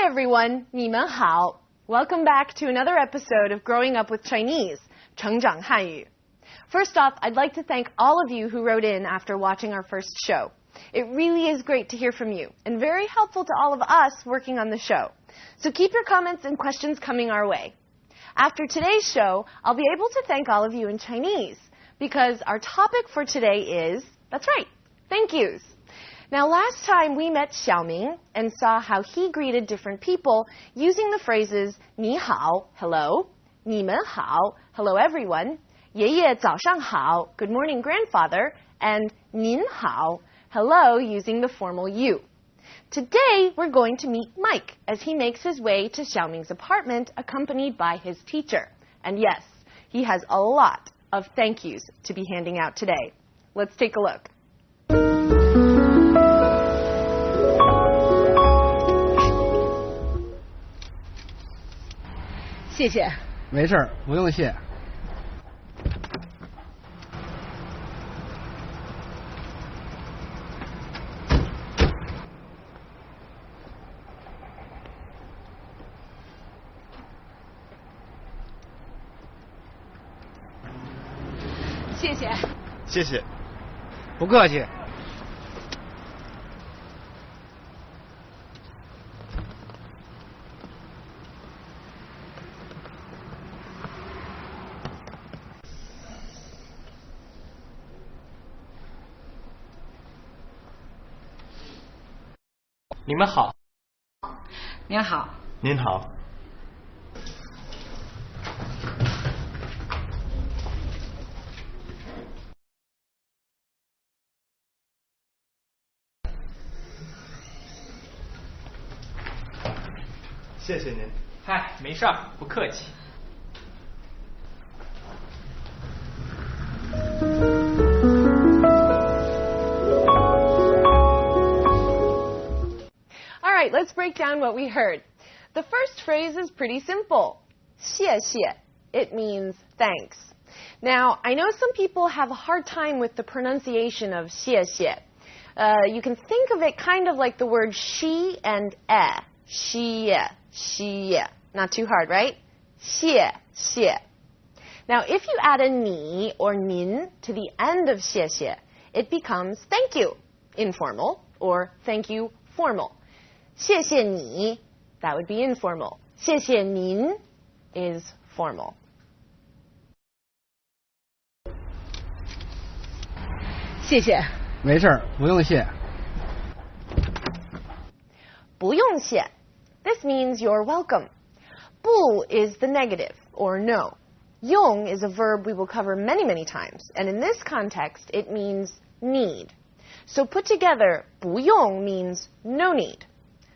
Hi everyone, 你们好. Welcome back to another episode of Growing Up with Chinese, 成长汉语. First off, I'd like to thank all of you who wrote in after watching our first show. It really is great to hear from you, and very helpful to all of us working on the show. So keep your comments and questions coming our way. After today's show, I'll be able to thank all of you in Chinese, because our topic for today is, that's right, thank yous. Now, last time we met Xiaoming and saw how he greeted different people using the phrases 你好, hello, 你们好, hello everyone, 爷爷早上好, good morning grandfather, and 您好, hello, using the formal you. Today, we're going to meet Mike as he makes his way to Xiaoming's apartment accompanied by his teacher. And yes, he has a lot of thank yous to be handing out today. Let's take a look. 谢谢。没事儿，不用谢。谢谢。谢谢。不客气。你们好。您好。您好。谢谢您。嗨，没事儿，不客气。All right, let's break down what we heard. The first phrase is pretty simple. 谢谢. It means thanks. Now, I know some people have a hard time with the pronunciation of 谢谢. You can think of it kind of like the word she and 谢. Not too hard, right? 谢谢. Now, if you add a 你 or 您 to the end of 谢谢, it becomes thank you, informal, or thank you, formal. 谢谢你, that would be informal. 谢谢您 is formal. 谢谢。没事儿，不用谢。不用谢. This means you're welcome. 不 is the negative, or no. 用 is a verb we will cover many, many times, and in this context, it means need. So put together, 不用 means no need.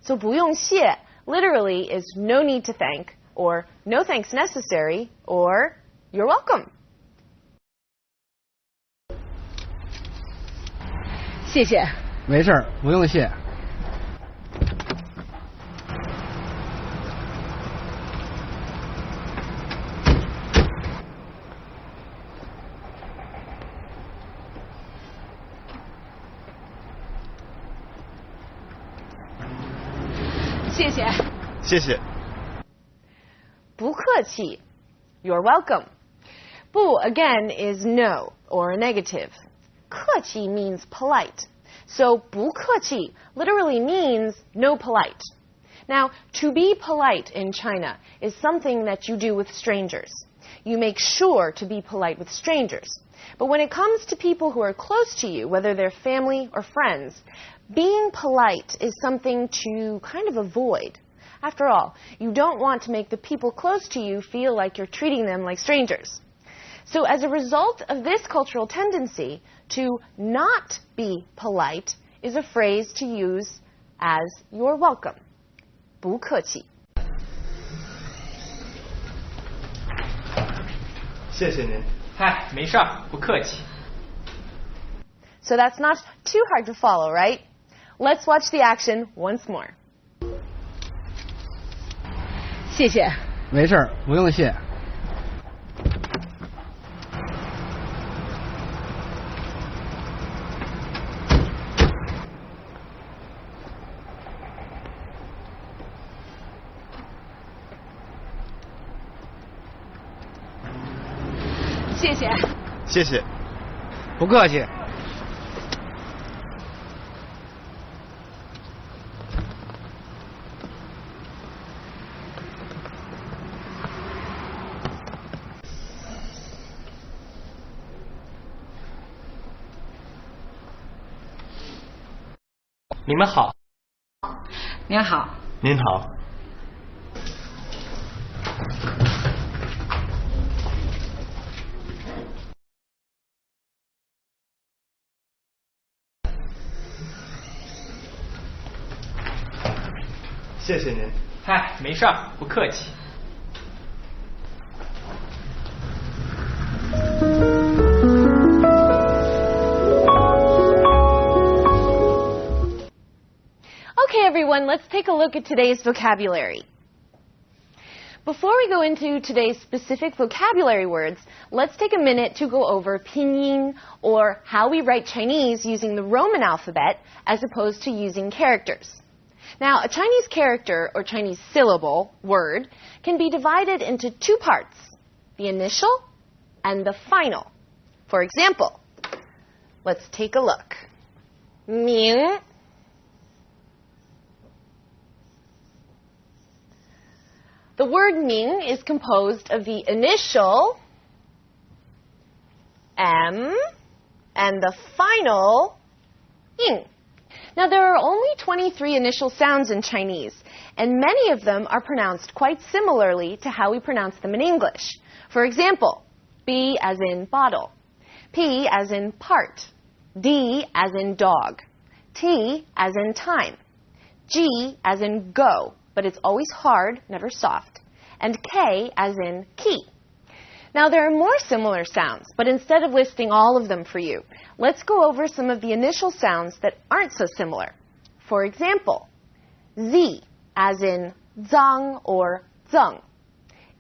So 不用谢 literally is no need to thank, or no thanks necessary, or you're welcome. 谢谢。没事儿，不用谢。谢谢。谢谢。不客气. You're welcome. 不, again, is no, or a negative. 客气 means polite. So 不客气 literally means no polite. Now, to be polite in China is something that you do with strangers. You make sure to be polite with strangers. But when it comes to people who are close to you, whether they're family or friends, being polite is something to kind of avoid. After all, you don't want to make the people close to you feel like you're treating them like strangers. So as a result of this cultural tendency, to not be polite is a phrase to use as you're welcome. 不客气. 谢谢您。嗨，没事儿，不客气。 So that's not too hard to follow, right? Let's watch the action once more. 谢谢。没事儿，不用谢。谢谢。不客气。你们好。您好。您好。谢谢您。嗨，没事儿，不客气。Okay, everyone, let's take a look at today's vocabulary. Before we go into today's specific vocabulary words, let's take a minute to go over pinyin, or how we write Chinese using the Roman alphabet as opposed to using characters. Now, a Chinese character or Chinese syllable, word, can be divided into two parts, the initial and the final. For example, let's take a look. Ming. The word Ming is composed of the initial M and the final Ying. Now, there are only 23 initial sounds in Chinese, and many of them are pronounced quite similarly to how we pronounce them in English. For example, B as in bottle, P as in part, D as in dog, T as in time, G as in go, but it's always hard, never soft, and K as in key. Now, there are more similar sounds, but instead of listing all of them for you, let's go over some of the initial sounds that aren't so similar. For example, Z as in zang or zeng.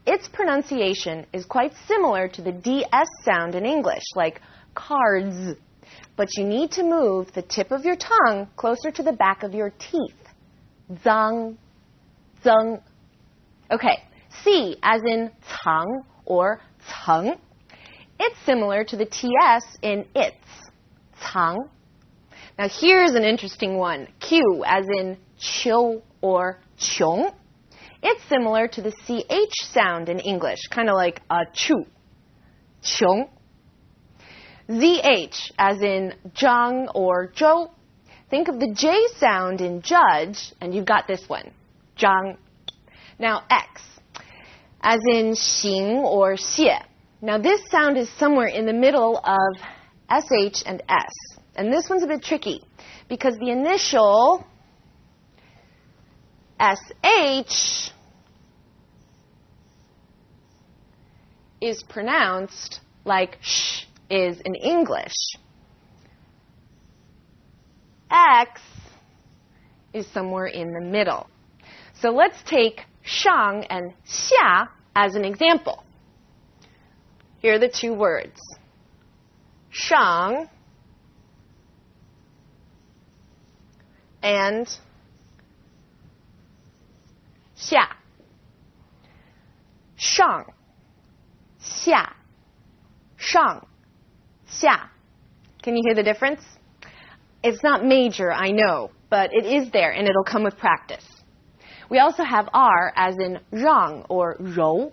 Its pronunciation is quite similar to the DS sound in English, like cards, but you need to move the tip of your tongue closer to the back of your teeth. Zang, zeng. Okay, C as in cang or ceng. It's similar to the TS in its, cang. Now here's an interesting one. Q as in qiu or qiong. It's similar to the CH sound in English, kind of like a chu, qiong. ZH as in zhang or zhou. Think of the J sound in judge, and you've got this one, zhang. Now X as in xing or xie. Now this sound is somewhere in the middle of SH and S. And this one's a bit tricky because the initial SH is pronounced like sh is in English. X is somewhere in the middle. So let's take shang and xia as an example. Here are the two words. Shang and xia. Shang, xia, shang, xia. Can you hear the difference? It's not major, I know, but it is there and it'll come with practice. We also have R as in rang or rou.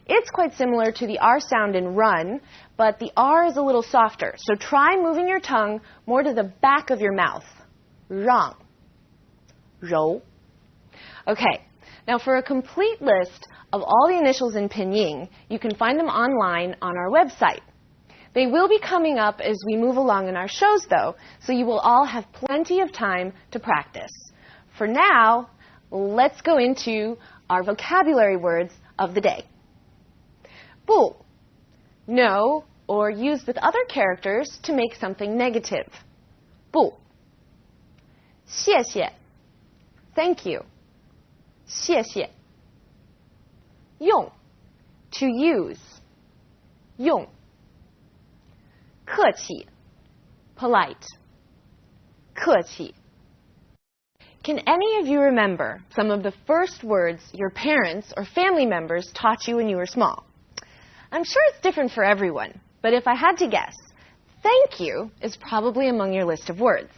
It's quite similar to the R sound in run, but the R is a little softer. So try moving your tongue more to the back of your mouth. Rang, rou. Okay, now for a complete list of all the initials in pinyin, you can find them online on our website. They will be coming up as we move along in our shows, though, so you will all have plenty of time to practice. For now, let's go into our vocabulary words of the day. 不, no, or used with other characters to make something negative. 不. 谢谢, thank you. 谢谢. 用, to use. 用. 客气, polite. 客气. Can any of you remember some of the first words your parents or family members taught you when you were small? I'm sure it's different for everyone, But if I had to guess, thank you is probably among your list of words.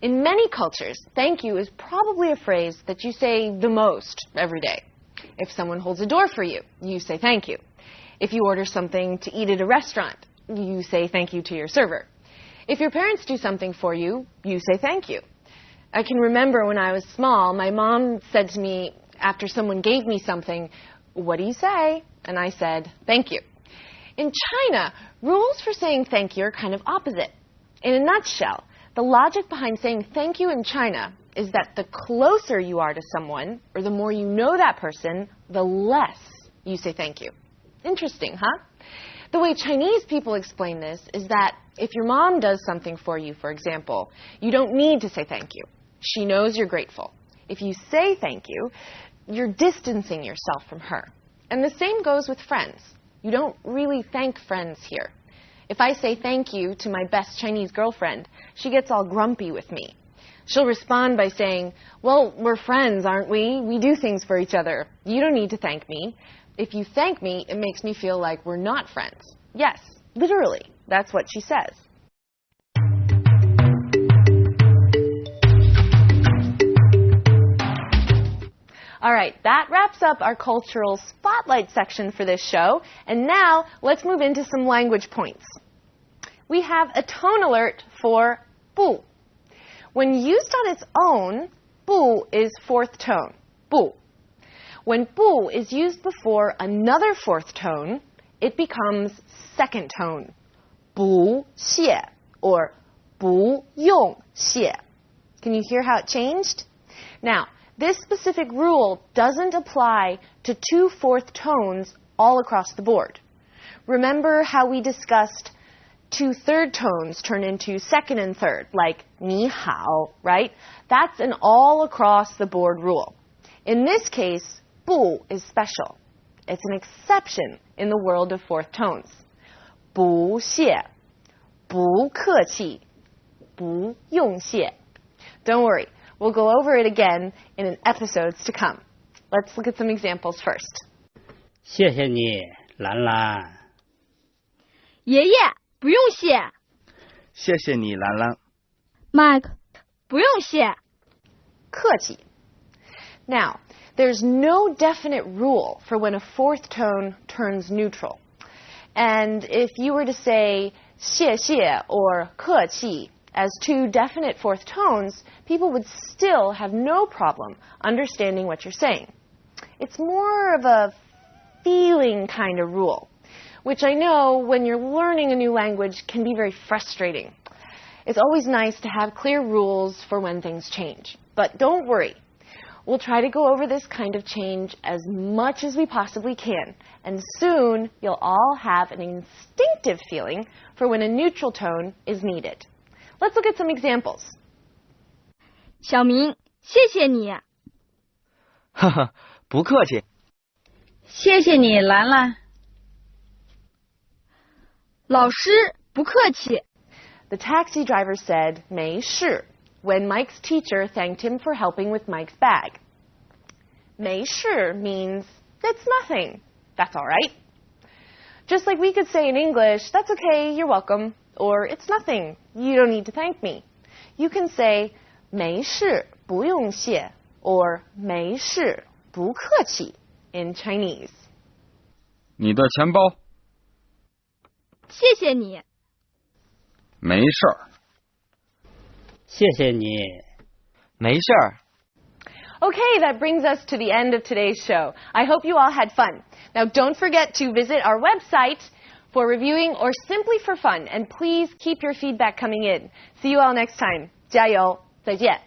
In many cultures, thank you is probably a phrase that you say the most every day. If someone holds a door for you, you say thank you. If you order something to eat at a restaurant, you say thank you to your server. If your parents do something for you, you say thank you. I can remember when I was small, my mom said to me after someone gave me something, "What do you say?" And I said, "Thank you." In China, rules for saying thank you are kind of opposite. In a nutshell, the logic behind saying thank you in China is that the closer you are to someone, or the more you know that person, the less you say thank you. Interesting, huh? The way Chinese people explain this is that if your mom does something for you, for example, you don't need to say thank you. She knows you're grateful. If you say thank you, you're distancing yourself from her. And the same goes with friends. You don't really thank friends here. If I say thank you to my best Chinese girlfriend, she gets all grumpy with me. She'll respond by saying, "Well, we're friends, aren't we? We do things for each other. You don't need to thank me. If you thank me, it makes me feel like we're not friends." Yes, literally, that's what she says. All right, that wraps up our cultural spotlight section for this show. And now, let's move into some language points. We have a tone alert for 不. When used on its own, 不 is fourth tone, 不. When 不 is used before another fourth tone, it becomes second tone, 不谢 or 不用谢. Can you hear how it changed? Now, this specific rule doesn't apply to two fourth tones all across the board. Remember how we discussed two third tones turn into second and third, like 你好, right? That's an all across the board rule. In this case, 不 is special. It's an exception in the world of fourth tones. 不谢, 不客气, 不用谢. Don't worry. We'll go over it again in episodes to come. Let's look at some examples first. 谢谢你，兰兰。爷爷，不用谢。谢谢你，兰兰。 Mike， 不用谢。客气. Now, there's no definite rule for when a fourth tone turns neutral. And if you were to say 谢谢 or 客气 as two definite fourth tones, people would still have no problem understanding what you're saying. It's more of a feeling kind of rule, which I know when you're learning a new language can be very frustrating. It's always nice to have clear rules for when things change. But don't worry. We'll try to go over this kind of change as much as we possibly can, and soon you'll all have an instinctive feeling for when a neutral tone is needed. Let's look at some examples. 小明，谢谢你。哈哈，不客气。谢谢你，兰兰。老师，不客气。 The taxi driver said, 没事, when Mike's teacher thanked him for helping with Mike's bag. 没事 means it's nothing. That's all right. Just like we could say in English, that's okay, you're welcome, or it's nothing, you don't need to thank me. You can say 没事，不用谢, or 没事，不客气 in Chinese. 你的钱包。谢谢你。没事儿。谢谢你。没事儿。 Okay, that brings us to the end of today's show. I hope you all had fun. Now, don't forget to visit our website for reviewing or simply for fun. And please keep your feedback coming in. See you all next time. 加油，再见。